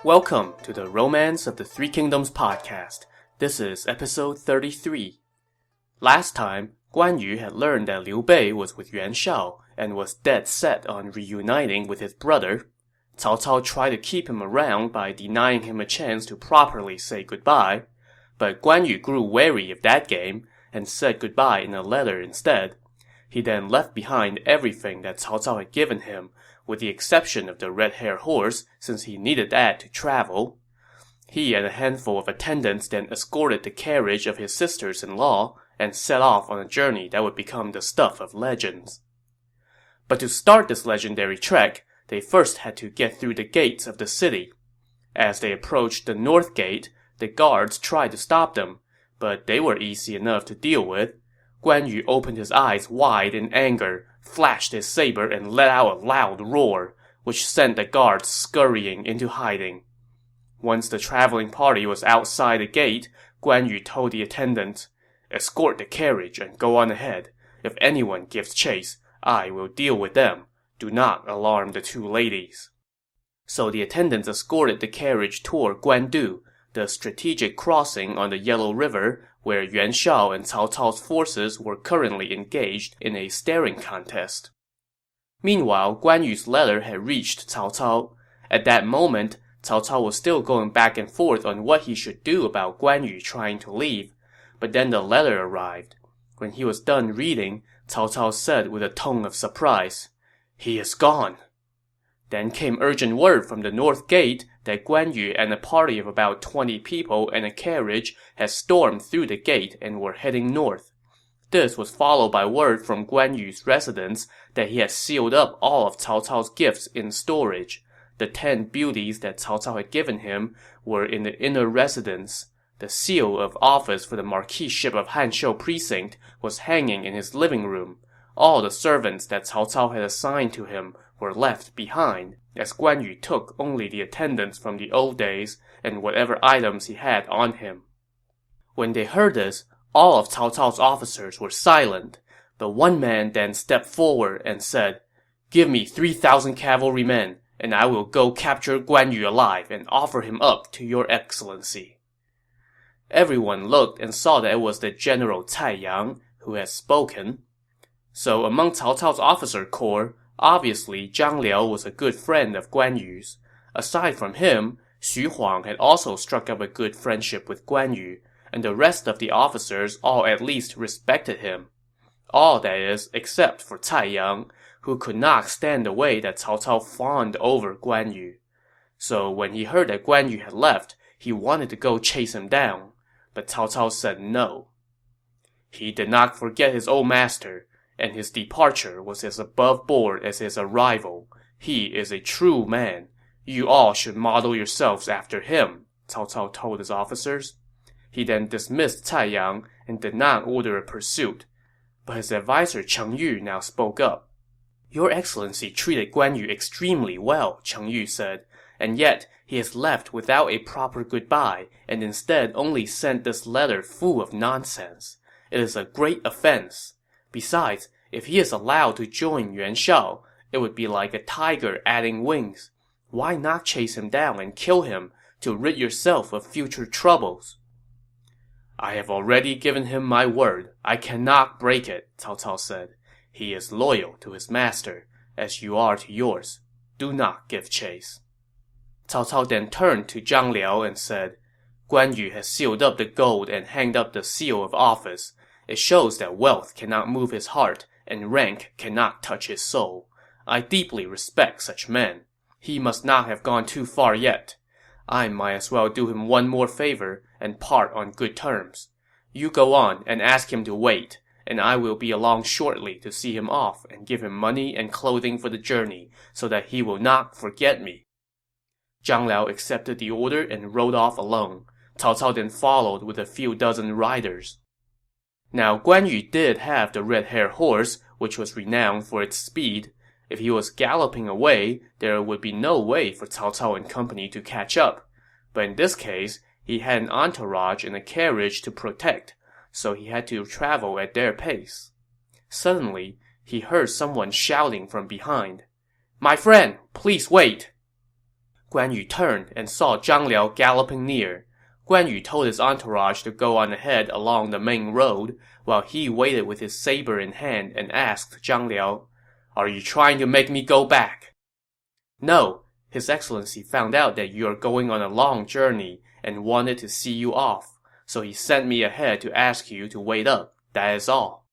Welcome to the Romance of the Three Kingdoms podcast. This is episode 33. Last time, Guan Yu had learned that Liu Bei was with Yuan Shao and was dead set on reuniting with his brother. Cao Cao tried to keep him around by denying him a chance to properly say goodbye, but Guan Yu grew wary of that game and said goodbye in a letter instead. He then left behind everything that Cao Cao had given him, with the exception of the red-haired horse, since he needed that to travel. He and a handful of attendants then escorted the carriage of his sisters-in-law and set off on a journey that would become the stuff of legends. But to start this legendary trek, they first had to get through the gates of the city. As they approached the north gate, the guards tried to stop them, but they were easy enough to deal with. Guan Yu opened his eyes wide in anger, flashed his saber and let out a loud roar, which sent the guards scurrying into hiding. Once the traveling party was outside the gate, Guan Yu told the attendant, "Escort the carriage and go on ahead. If anyone gives chase, I will deal with them. Do not alarm the two ladies." So the attendants escorted the carriage toward Guandu, the strategic crossing on the Yellow River where Yuan Shao and Cao Cao's forces were currently engaged in a staring contest. Meanwhile, Guan Yu's letter had reached Cao Cao. At that moment, Cao Cao was still going back and forth on what he should do about Guan Yu trying to leave, but then the letter arrived. When he was done reading, Cao Cao said with a tone of surprise, "He is gone." Then came urgent word from the north gate that Guan Yu and a party of about 20 people and a carriage had stormed through the gate and were heading north. This was followed by word from Guan Yu's residence that he had sealed up all of Cao Cao's gifts in storage. The 10 beauties that Cao Cao had given him were in the inner residence. The seal of office for the marquiship of Hanshou Precinct was hanging in his living room. All the servants that Cao Cao had assigned to him were left behind, as Guan Yu took only the attendants from the old days and whatever items he had on him. When they heard this, all of Cao Cao's officers were silent, but one man then stepped forward and said, "Give me 3,000 cavalrymen, and I will go capture Guan Yu alive and offer him up to your excellency." Everyone looked and saw that it was the General Cai Yang who had spoken. So among Cao Cao's officer corps, obviously Zhang Liao was a good friend of Guan Yu's. Aside from him, Xu Huang had also struck up a good friendship with Guan Yu, and the rest of the officers all at least respected him. All, that is, except for Cai Yang, who could not stand the way that Cao Cao fawned over Guan Yu. So when he heard that Guan Yu had left, he wanted to go chase him down, but Cao Cao said no. He did not forget his old master, and his departure was as above board as his arrival. He is a true man. You all should model yourselves after him, Cao Cao told his officers. He then dismissed Cai Yang and did not order a pursuit. But his advisor Cheng Yu now spoke up. "Your Excellency treated Guan Yu extremely well," Cheng Yu said, "and yet he has left without a proper goodbye and instead only sent this letter full of nonsense. It is a great offense. Besides, if he is allowed to join Yuan Shao, it would be like a tiger adding wings. Why not chase him down and kill him to rid yourself of future troubles?" "I have already given him my word. I cannot break it," Cao Cao said. "He is loyal to his master, as you are to yours. Do not give chase." Cao Cao then turned to Zhang Liao and said, "Guan Yu has sealed up the gold and hanged up the seal of office. It shows that wealth cannot move his heart, and rank cannot touch his soul. I deeply respect such men. He must not have gone too far yet. I might as well do him one more favor and part on good terms. You go on and ask him to wait, and I will be along shortly to see him off and give him money and clothing for the journey, so that he will not forget me." Zhang Liao accepted the order and rode off alone. Cao Cao then followed with a few dozen riders. Now, Guan Yu did have the red-haired horse, which was renowned for its speed. If he was galloping away, there would be no way for Cao Cao and company to catch up. But in this case, he had an entourage and a carriage to protect, so he had to travel at their pace. Suddenly, he heard someone shouting from behind, "My friend, please wait!" Guan Yu turned and saw Zhang Liao galloping near. Guan Yu told his entourage to go on ahead along the main road, while he waited with his saber in hand and asked Zhang Liao, "Are you trying to make me go back?" "No, His Excellency found out that you are going on a long journey and wanted to see you off, so he sent me ahead to ask you to wait up, that is all."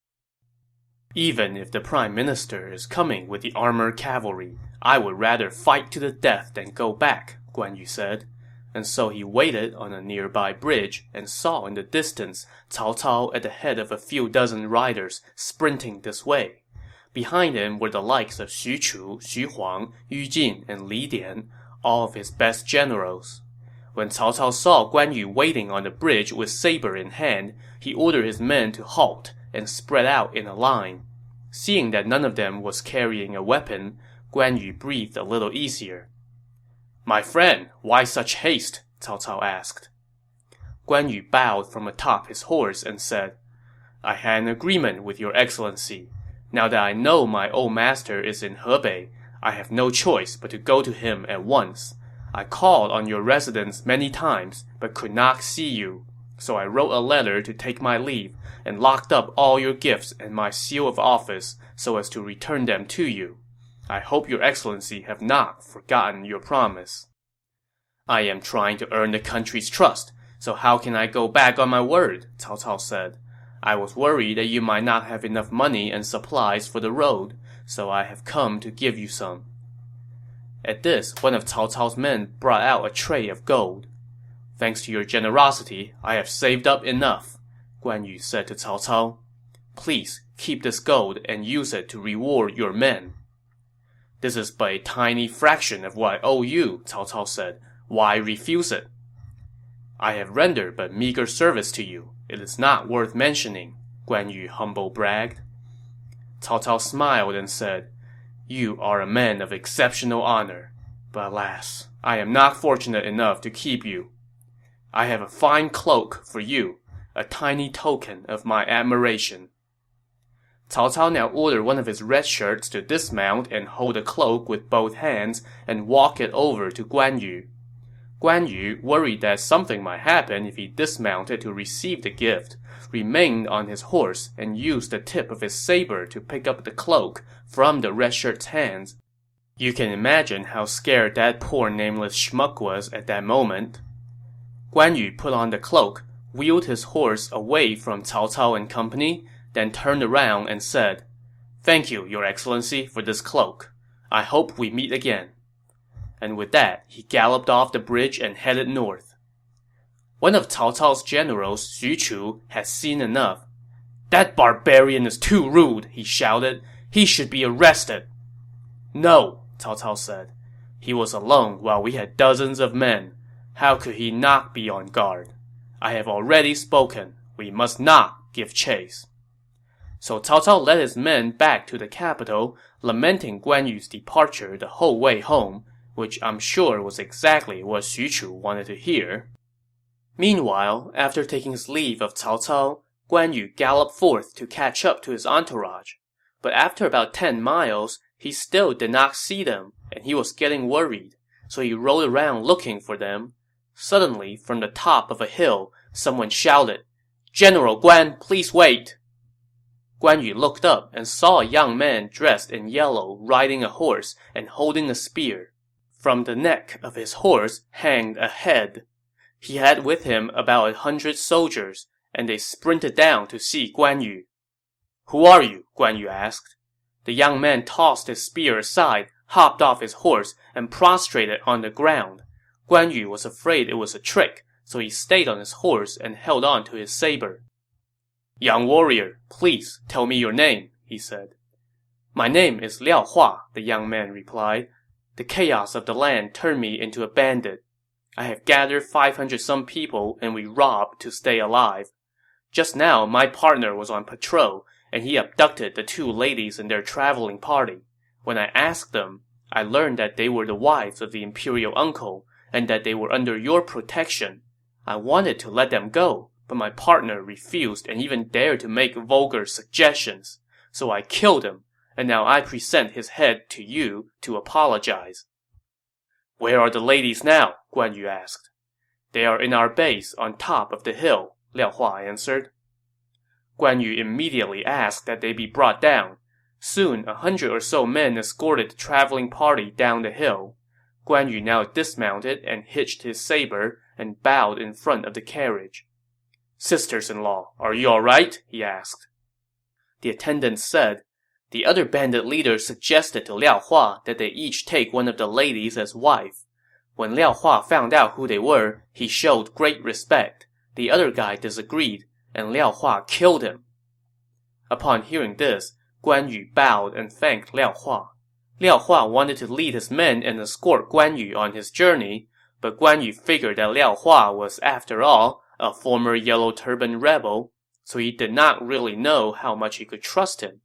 "Even if the Prime Minister is coming with the armored cavalry, I would rather fight to the death than go back," Guan Yu said. And so he waited on a nearby bridge and saw in the distance Cao Cao at the head of a few dozen riders sprinting this way. Behind him were the likes of Xu Chu, Xu Huang, Yu Jin, and Li Dian, all of his best generals. When Cao Cao saw Guan Yu waiting on the bridge with saber in hand, he ordered his men to halt and spread out in a line. Seeing that none of them was carrying a weapon, Guan Yu breathed a little easier. "My friend, why such haste?" Cao Cao asked. Guan Yu bowed from atop his horse and said, "I had an agreement with your excellency. Now that I know my old master is in Hebei, I have no choice but to go to him at once. I called on your residence many times, but could not see you. So I wrote a letter to take my leave and locked up all your gifts and my seal of office so as to return them to you. I hope your excellency have not forgotten your promise." "I am trying to earn the country's trust, so how can I go back on my word?" Cao Cao said. "I was worried that you might not have enough money and supplies for the road, so I have come to give you some." At this, one of Cao Cao's men brought out a tray of gold. "Thanks to your generosity, I have saved up enough," Guan Yu said to Cao Cao. "Please keep this gold and use it to reward your men." "This is but a tiny fraction of what I owe you," Cao Cao said. "Why refuse it?" "I have rendered but meager service to you. It is not worth mentioning," Guan Yu humble bragged. Cao Cao smiled and said, "You are a man of exceptional honor. But alas, I am not fortunate enough to keep you. I have a fine cloak for you, a tiny token of my admiration." Cao Cao now ordered one of his red shirts to dismount and hold the cloak with both hands and walk it over to Guan Yu. Guan Yu, worried that something might happen if he dismounted to receive the gift, remained on his horse and used the tip of his saber to pick up the cloak from the red shirt's hands. You can imagine how scared that poor nameless schmuck was at that moment. Guan Yu put on the cloak, wheeled his horse away from Cao Cao and company, then turned around and said, "Thank you, your excellency, for this cloak. I hope we meet again." And with that, he galloped off the bridge and headed north. One of Cao Cao's generals, Xu Chu, had seen enough. "That barbarian is too rude," he shouted. "He should be arrested." "No," Cao Cao said. "He was alone while we had dozens of men. How could he not be on guard? I have already spoken. We must not give chase." So Cao Cao led his men back to the capital, lamenting Guan Yu's departure the whole way home, which I'm sure was exactly what Xu Chu wanted to hear. Meanwhile, after taking his leave of Cao Cao, Guan Yu galloped forth to catch up to his entourage. But after about 10 miles, he still did not see them, and he was getting worried, so he rode around looking for them. Suddenly, from the top of a hill, someone shouted, "General Guan, please wait!" Guan Yu looked up and saw a young man dressed in yellow riding a horse and holding a spear. From the neck of his horse hanged a head. He had with him about 100 soldiers, and they sprinted down to see Guan Yu. "Who are you?" Guan Yu asked. The young man tossed his spear aside, hopped off his horse, and prostrated on the ground. Guan Yu was afraid it was a trick, so he stayed on his horse and held on to his saber. "Young warrior, please tell me your name," he said. "My name is Liao Hua," the young man replied. "The chaos of the land turned me into a bandit. I have gathered 500-some people and we robbed to stay alive. Just now, my partner was on patrol, and he abducted the 2 ladies in their traveling party. When I asked them, I learned that they were the wives of the imperial uncle, and that they were under your protection. I wanted to let them go, but my partner refused and even dared to make vulgar suggestions. So I killed him, and now I present his head to you to apologize." Where are the ladies now? Guan Yu asked. They are in our base on top of the hill, Liao Hua answered. Guan Yu immediately asked that they be brought down. Soon 100 or so men escorted the traveling party down the hill. Guan Yu now dismounted and hitched his saber and bowed in front of the carriage. Sisters-in-law, are you all right? He asked. The attendants said, the other bandit leaders suggested to Liao Hua that they each take one of the ladies as wife. When Liao Hua found out who they were, he showed great respect. The other guy disagreed, and Liao Hua killed him. Upon hearing this, Guan Yu bowed and thanked Liao Hua. Liao Hua wanted to lead his men and escort Guan Yu on his journey, but Guan Yu figured that Liao Hua was, after all, a former Yellow Turban rebel, so he did not really know how much he could trust him.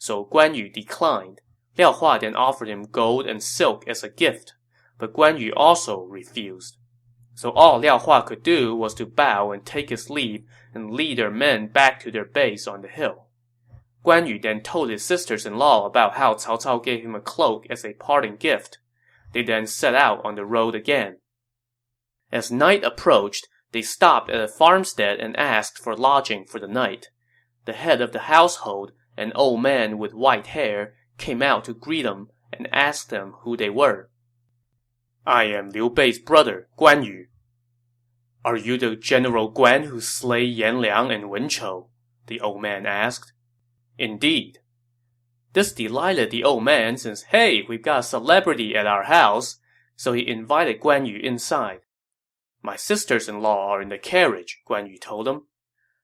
So Guan Yu declined. Liao Hua then offered him gold and silk as a gift, but Guan Yu also refused. So all Liao Hua could do was to bow and take his leave and lead their men back to their base on the hill. Guan Yu then told his sisters-in-law about how Cao Cao gave him a cloak as a parting gift. They then set out on the road again. As night approached, they stopped at a farmstead and asked for lodging for the night. The head of the household, an old man with white hair, came out to greet them and asked them who they were. I am Liu Bei's brother, Guan Yu. Are you the General Guan who slay Yan Liang and Wen Chou? The old man asked. Indeed. This delighted the old man since, hey, we've got a celebrity at our house, so he invited Guan Yu inside. My sisters-in-law are in the carriage, Guan Yu told him.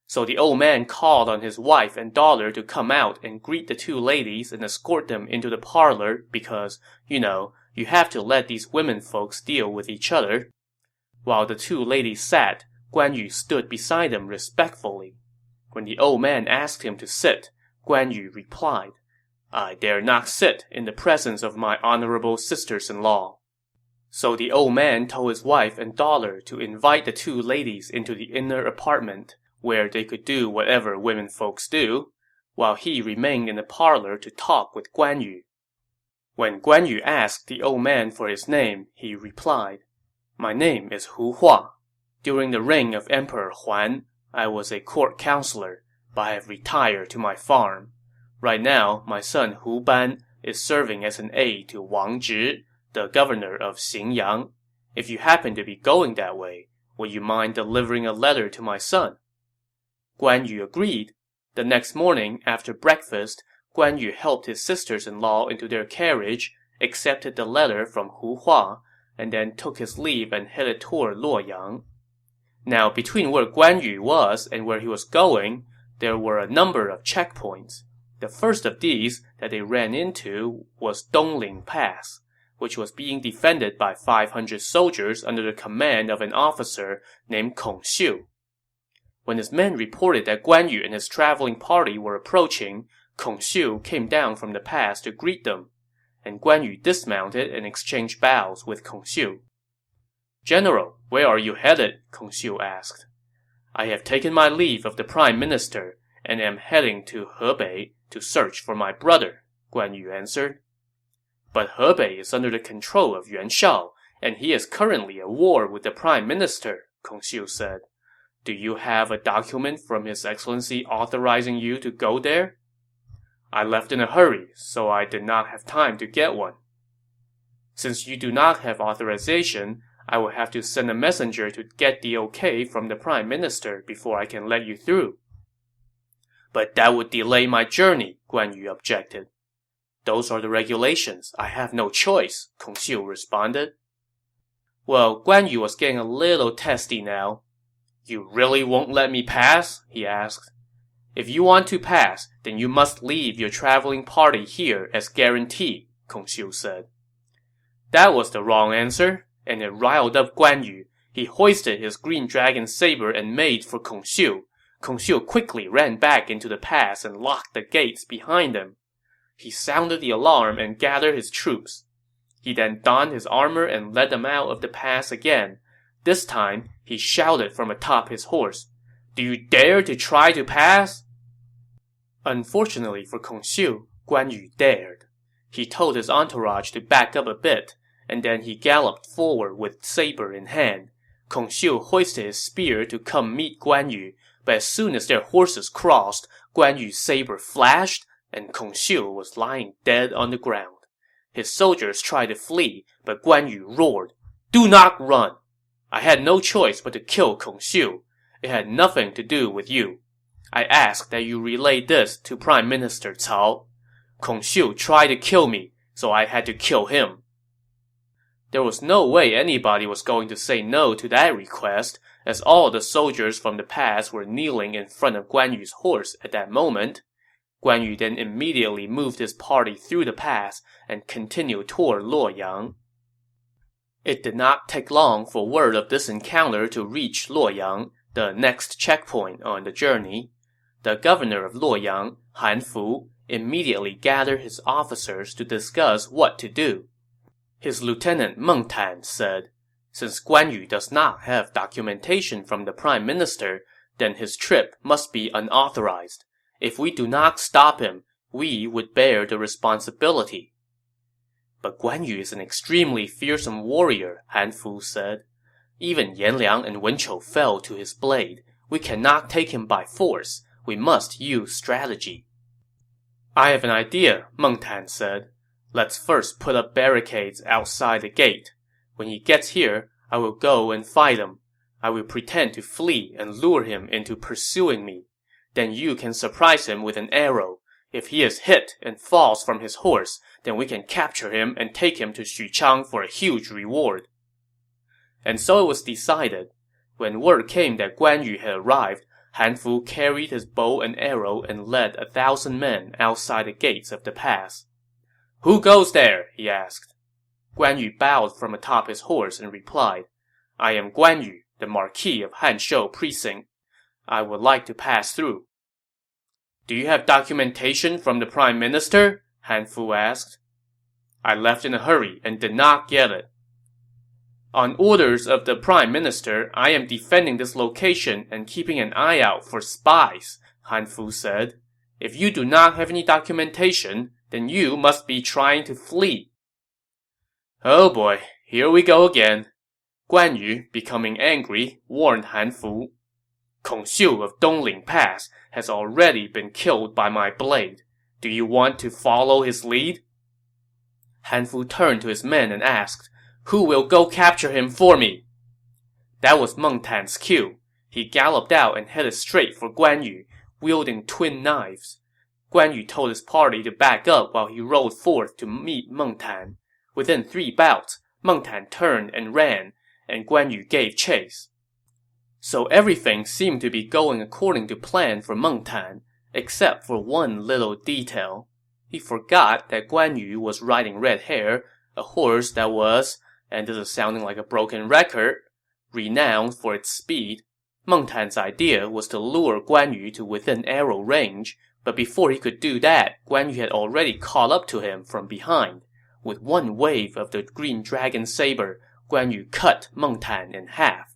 So the old man called on his wife and daughter to come out and greet the two ladies and escort them into the parlor because, you have to let these women folks deal with each other. While the two ladies sat, Guan Yu stood beside them respectfully. When the old man asked him to sit, Guan Yu replied, I dare not sit in the presence of my honorable sisters-in-law. So the old man told his wife and daughter to invite the two ladies into the inner apartment, where they could do whatever women folks do, while he remained in the parlor to talk with Guan Yu. When Guan Yu asked the old man for his name, he replied, My name is Hu Hua. During the reign of Emperor Huan, I was a court counselor, but I have retired to my farm. Right now, my son Hu Ban is serving as an aide to Wang Zhi, the governor of Xinyang. If you happen to be going that way, would you mind delivering a letter to my son? Guan Yu agreed. The next morning, after breakfast, Guan Yu helped his sisters-in-law into their carriage, accepted the letter from Hu Hua, and then took his leave and headed toward Luoyang. Now, between where Guan Yu was and where he was going, there were a number of checkpoints. The first of these that they ran into was Dongling Pass, which was being defended by 500 soldiers under the command of an officer named Kong Xiu. When his men reported that Guan Yu and his traveling party were approaching, Kong Xiu came down from the pass to greet them, and Guan Yu dismounted and exchanged bows with Kong Xiu. General, where are you headed? Kong Xiu asked. I have taken my leave of the Prime Minister and am heading to Hebei to search for my brother, Guan Yu answered. But Hebei is under the control of Yuan Shao, and he is currently at war with the Prime Minister, Kong Xiu said. Do you have a document from His Excellency authorizing you to go there? I left in a hurry, so I did not have time to get one. Since you do not have authorization, I will have to send a messenger to get the okay from the Prime Minister before I can let you through. But that would delay my journey, Guan Yu objected. Those are the regulations. I have no choice, Kong Xiu responded. Well, Guan Yu was getting a little testy now. You really won't let me pass? He asked. If you want to pass, then you must leave your traveling party here as guarantee, Kong Xiu said. That was the wrong answer, and it riled up Guan Yu. He hoisted his green dragon saber and made for Kong Xiu. Kong Xiu quickly ran back into the pass and locked the gates behind him. He sounded the alarm and gathered his troops. He then donned his armor and led them out of the pass again. This time, he shouted from atop his horse, Do you dare to try to pass? Unfortunately for Kong Xiu, Guan Yu dared. He told his entourage to back up a bit, and then he galloped forward with saber in hand. Kong Xiu hoisted his spear to come meet Guan Yu, but as soon as their horses crossed, Guan Yu's saber flashed, and Kong Xiu was lying dead on the ground. His soldiers tried to flee, but Guan Yu roared, "Do not run! I had no choice but to kill Kong Xiu. It had nothing to do with you. I ask that you relay this to Prime Minister Cao. Kong Xiu tried to kill me, so I had to kill him." There was no way anybody was going to say no to that request, as all the soldiers from the pass were kneeling in front of Guan Yu's horse at that moment. Guan Yu then immediately moved his party through the pass and continued toward Luoyang. It did not take long for word of this encounter to reach Luoyang, the next checkpoint on the journey. The governor of Luoyang, Han Fu, immediately gathered his officers to discuss what to do. His lieutenant Meng Tan said, "Since Guan Yu does not have documentation from the prime minister, then his trip must be unauthorized. If we do not stop him, we would bear the responsibility." "But Guan Yu is an extremely fearsome warrior," Han Fu said. "Even Yan Liang and Wen Chou fell to his blade. We cannot take him by force. We must use strategy." "I have an idea," Meng Tan said. "Let's first put up barricades outside the gate. When he gets here, I will go and fight him. I will pretend to flee and lure him into pursuing me. Then you can surprise him with an arrow. If he is hit and falls from his horse, then we can capture him and take him to Xuchang for a huge reward." And so it was decided. When word came that Guan Yu had arrived, Han Fu carried his bow and arrow and led 1,000 men outside the gates of the pass. "Who goes there?" he asked. Guan Yu bowed from atop his horse and replied, "I am Guan Yu, the Marquis of Hanshou Precinct. I would like to pass through." "Do you have documentation from the Prime Minister?" Han Fu asked. "I left in a hurry and did not get it." "On orders of the Prime Minister, I am defending this location and keeping an eye out for spies," Han Fu said. "If you do not have any documentation, then you must be trying to flee." Oh boy, here we go again. Guan Yu, becoming angry, warned Han Fu, "Kong Xiu of Dongling Pass has already been killed by my blade. Do you want to follow his lead?" Han Fu turned to his men and asked, "Who will go capture him for me?" That was Meng Tan's cue. He galloped out and headed straight for Guan Yu, wielding twin knives. Guan Yu told his party to back up while he rode forth to meet Meng Tan. Within 3 bouts, Meng Tan turned and ran, and Guan Yu gave chase. So everything seemed to be going according to plan for Meng Tan, except for one little detail. He forgot that Guan Yu was riding Red Hare, a horse that was, and this is sounding like a broken record, renowned for its speed. Meng Tan's idea was to lure Guan Yu to within arrow range, but before he could do that, Guan Yu had already caught up to him from behind. With one wave of the green dragon saber, Guan Yu cut Meng Tan in half.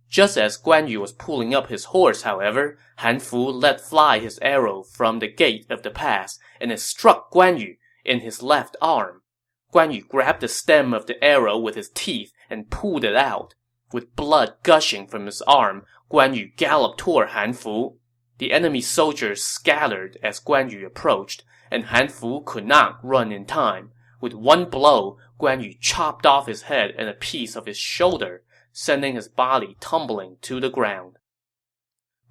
Just as Guan Yu was pulling up his horse, however, Han Fu let fly his arrow from the gate of the pass, and it struck Guan Yu in his left arm. Guan Yu grabbed the stem of the arrow with his teeth and pulled it out. With blood gushing from his arm, Guan Yu galloped toward Han Fu. The enemy soldiers scattered as Guan Yu approached, and Han Fu could not run in time. With one blow, Guan Yu chopped off his head and a piece of his shoulder, sending his body tumbling to the ground.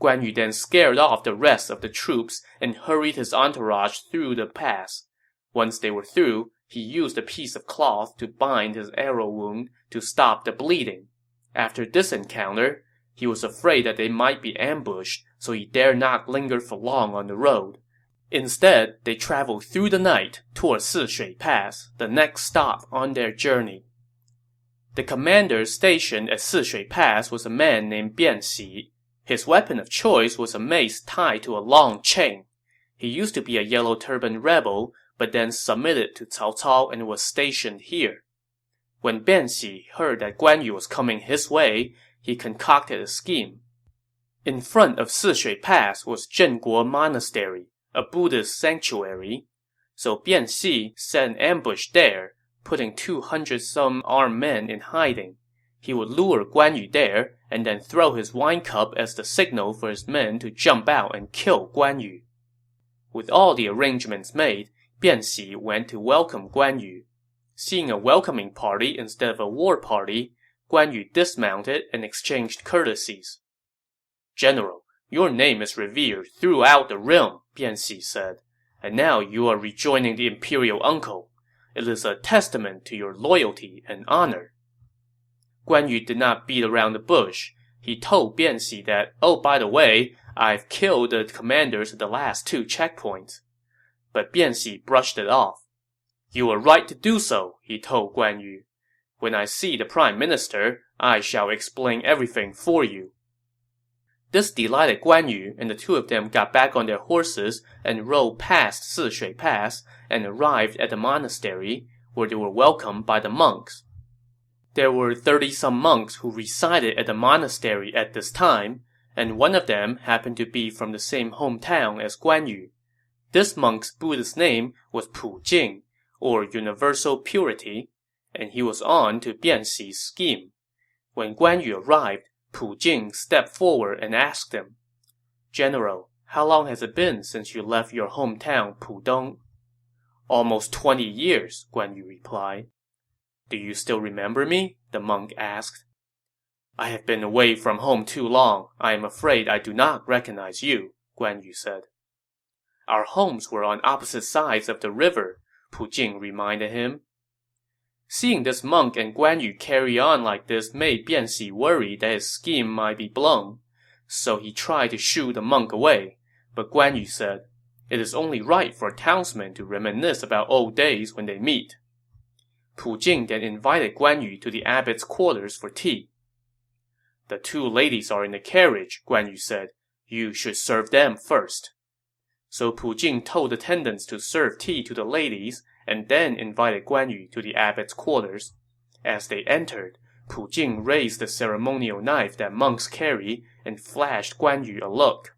Guan Yu then scared off the rest of the troops and hurried his entourage through the pass. Once they were through, he used a piece of cloth to bind his arrow wound to stop the bleeding. After this encounter, he was afraid that they might be ambushed, so he dared not linger for long on the road. Instead, they traveled through the night toward Sishui Pass, the next stop on their journey. The commander stationed at Sishui Pass was a man named Bian Xi. His weapon of choice was a mace tied to a long chain. He used to be a Yellow Turban rebel, but then submitted to Cao Cao and was stationed here. When Bian Xi heard that Guan Yu was coming his way, he concocted a scheme. In front of Sishui Pass was Zhenguo Monastery, a Buddhist sanctuary. So Bian Xi set an ambush there, putting 200-some armed men in hiding. He would lure Guan Yu there, and then throw his wine cup as the signal for his men to jump out and kill Guan Yu. With all the arrangements made, Bian Xi went to welcome Guan Yu. Seeing a welcoming party instead of a war party, Guan Yu dismounted and exchanged courtesies. "General, your name is revered throughout the realm," Bian Xi said, "and now you are rejoining the imperial uncle. It is a testament to your loyalty and honor." Guan Yu did not beat around the bush. He told Bian Xi that, "Oh, by the way, I've killed the commanders at the last 2 checkpoints." But Bian Xi brushed it off. "You were right to do so," he told Guan Yu. "When I see the prime minister, I shall explain everything for you." This delighted Guan Yu, and the two of them got back on their horses and rode past Sishui Pass and arrived at the monastery, where they were welcomed by the monks. There were 30-some monks who resided at the monastery at this time, and one of them happened to be from the same hometown as Guan Yu. This monk's Buddhist name was Pu Jing, or Universal Purity, and he was on to Bian Xi's scheme. When Guan Yu arrived, Pu Jing stepped forward and asked him, "General, how long has it been since you left your hometown, Pudong?" "Almost 20 years," Guan Yu replied. "Do you still remember me?" the monk asked. "I have been away from home too long. I am afraid I do not recognize you," Guan Yu said. "Our homes were on opposite sides of the river," Pu Jing reminded him. Seeing this monk and Guan Yu carry on like this made Bian Xi worry that his scheme might be blown. So he tried to shoo the monk away, but Guan Yu said, "It is only right for townsmen to reminisce about old days when they meet." Pu Jing then invited Guan Yu to the abbot's quarters for tea. "The 2 ladies are in the carriage," Guan Yu said. "You should serve them first." So Pu Jing told attendants to serve tea to the ladies, and then invited Guan Yu to the abbot's quarters. As they entered, Pu Jing raised the ceremonial knife that monks carry and flashed Guan Yu a look.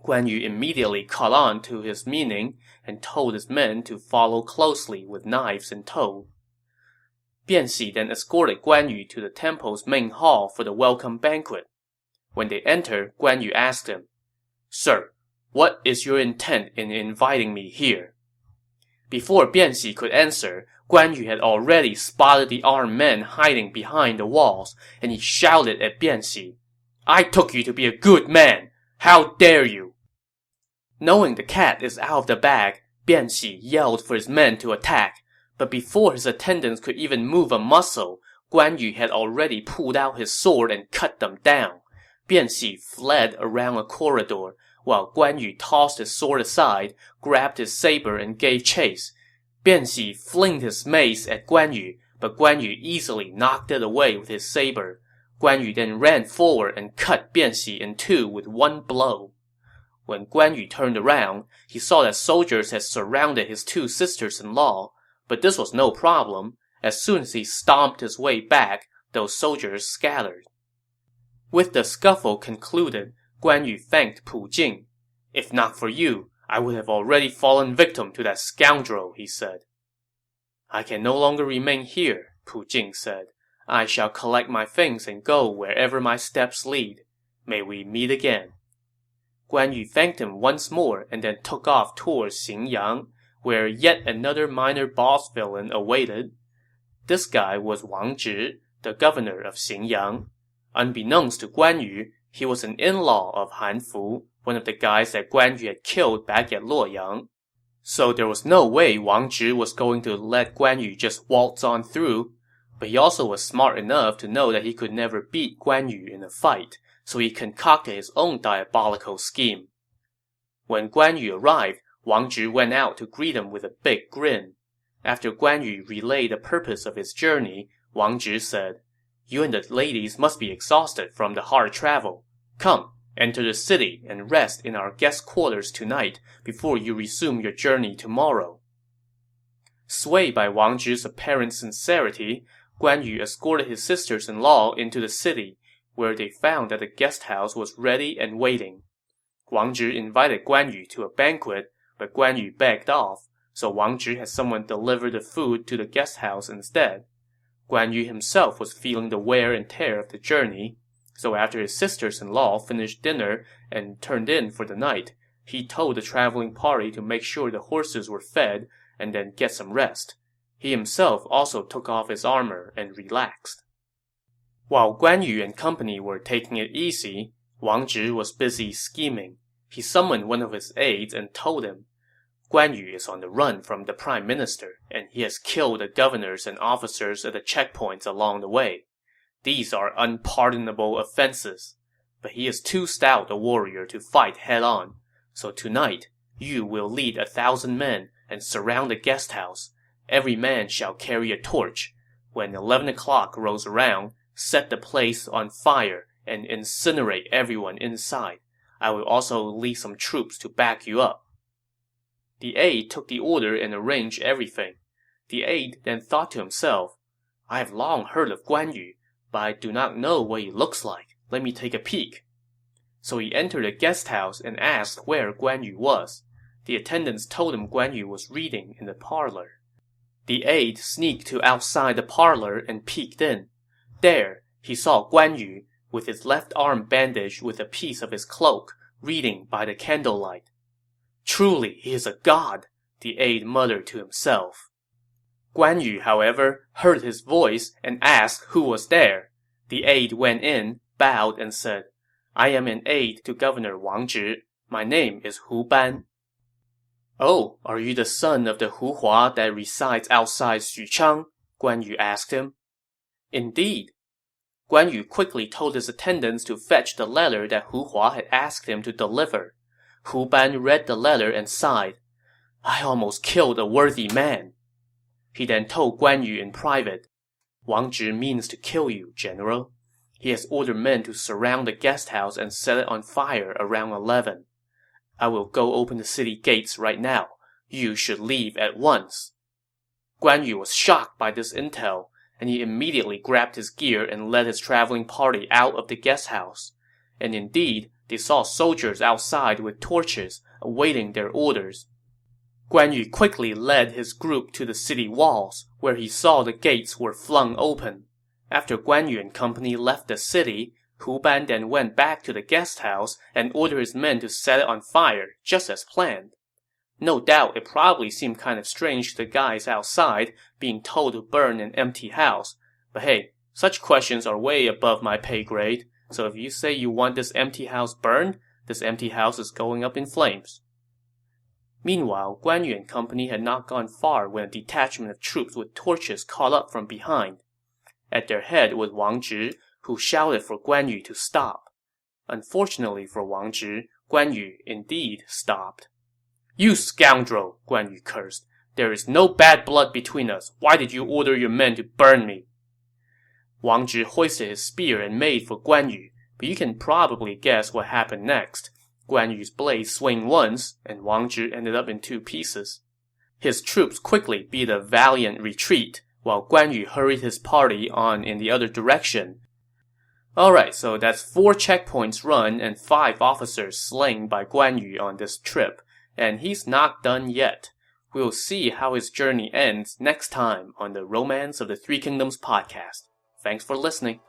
Guan Yu immediately caught on to his meaning and told his men to follow closely with knives in tow. Bian Xi then escorted Guan Yu to the temple's main hall for the welcome banquet. When they entered, Guan Yu asked him, "Sir, what is your intent in inviting me here?" Before Bian Xi could answer, Guan Yu had already spotted the armed men hiding behind the walls, and he shouted at Bian Xi, "I took you to be a good man! How dare you!" Knowing the cat is out of the bag, Bian Xi yelled for his men to attack, but before his attendants could even move a muscle, Guan Yu had already pulled out his sword and cut them down. Bian Xi fled around a corridor, while Guan Yu tossed his sword aside, grabbed his saber and gave chase. Bian Xi flinged his mace at Guan Yu, but Guan Yu easily knocked it away with his saber. Guan Yu then ran forward and cut Bian Xi in 2 with one blow. When Guan Yu turned around, he saw that soldiers had surrounded his 2 sisters-in-law, but this was no problem. As soon as he stomped his way back, those soldiers scattered. With the scuffle concluded, Guan Yu thanked Pu Jing. "If not for you, I would have already fallen victim to that scoundrel," he said. "I can no longer remain here," Pu Jing said. "I shall collect my things and go wherever my steps lead. May we meet again." Guan Yu thanked him once more and then took off towards Xinyang, where yet another minor boss villain awaited. This guy was Wang Zhi, the governor of Xinyang. Unbeknownst to Guan Yu, he was an in-law of Han Fu, one of the guys that Guan Yu had killed back at Luoyang. So there was no way Wang Zhi was going to let Guan Yu just waltz on through. But he also was smart enough to know that he could never beat Guan Yu in a fight, so he concocted his own diabolical scheme. When Guan Yu arrived, Wang Zhi went out to greet him with a big grin. After Guan Yu relayed the purpose of his journey, Wang Zhi said, "You and the ladies must be exhausted from the hard travel. Come, enter the city and rest in our guest quarters tonight before you resume your journey tomorrow." Swayed by Wang Zhi's apparent sincerity, Guan Yu escorted his sisters-in-law into the city, where they found that the guest house was ready and waiting. Wang Zhi invited Guan Yu to a banquet, but Guan Yu begged off, so Wang Zhi had someone deliver the food to the guest house instead. Guan Yu himself was feeling the wear and tear of the journey, so after his sisters-in-law finished dinner and turned in for the night, he told the traveling party to make sure the horses were fed and then get some rest. He himself also took off his armor and relaxed. While Guan Yu and company were taking it easy, Wang Zhi was busy scheming. He summoned one of his aides and told him, Guan Yu is on the run from the prime minister, and he has killed the governors and officers at the checkpoints along the way. These are unpardonable offenses, but he is too stout a warrior to fight head-on. So tonight, you will lead 1,000 men and surround the guest house. Every man shall carry a torch. When 11 o'clock rolls around, set the place on fire and incinerate everyone inside. I will also lead some troops to back you up. The aide took the order and arranged everything. The aide then thought to himself, I have long heard of Guan Yu, but I do not know what he looks like. Let me take a peek. So he entered the guest house and asked where Guan Yu was. The attendants told him Guan Yu was reading in the parlor. The aide sneaked to outside the parlor and peeked in. There, he saw Guan Yu, with his left arm bandaged with a piece of his cloak, reading by the candlelight. Truly, he is a god, the aide muttered to himself. Guan Yu, however, heard his voice and asked who was there. The aide went in, bowed, and said, I am an aide to Governor Wang Zhi. My name is Hu Ban. Oh, are you the son of the Hu Hua that resides outside Xuchang? Guan Yu asked him. Indeed. Guan Yu quickly told his attendants to fetch the letter that Hu Hua had asked him to deliver. Hu Ban read the letter and sighed. I almost killed a worthy man. He then told Guan Yu in private, Wang Zhi means to kill you, General. He has ordered men to surround the guest house and set it on fire around 11. I will go open the city gates right now. You should leave at once. Guan Yu was shocked by this intel, and he immediately grabbed his gear and led his traveling party out of the guest house. And indeed, they saw soldiers outside with torches, awaiting their orders. Guan Yu quickly led his group to the city walls, where he saw the gates were flung open. After Guan Yu and company left the city, Hu Ban then went back to the guest house and ordered his men to set it on fire, just as planned. No doubt it probably seemed kind of strange to the guys outside being told to burn an empty house, but hey, such questions are way above my pay grade, so if you say you want this empty house burned, this empty house is going up in flames. Meanwhile, Guan Yu and company had not gone far when a detachment of troops with torches caught up from behind. At their head was Wang Zhi, who shouted for Guan Yu to stop. Unfortunately for Wang Zhi, Guan Yu indeed stopped. You scoundrel, Guan Yu cursed. There is no bad blood between us. Why did you order your men to burn me? Wang Zhi hoisted his spear and made for Guan Yu, but you can probably guess what happened next. Guan Yu's blade swung once, and Wang Zhi ended up in 2 pieces. His troops quickly beat a valiant retreat, while Guan Yu hurried his party on in the other direction. Alright, so that's 4 checkpoints run and 5 officers slain by Guan Yu on this trip, and he's not done yet. We'll see how his journey ends next time on the Romance of the Three Kingdoms podcast. Thanks for listening.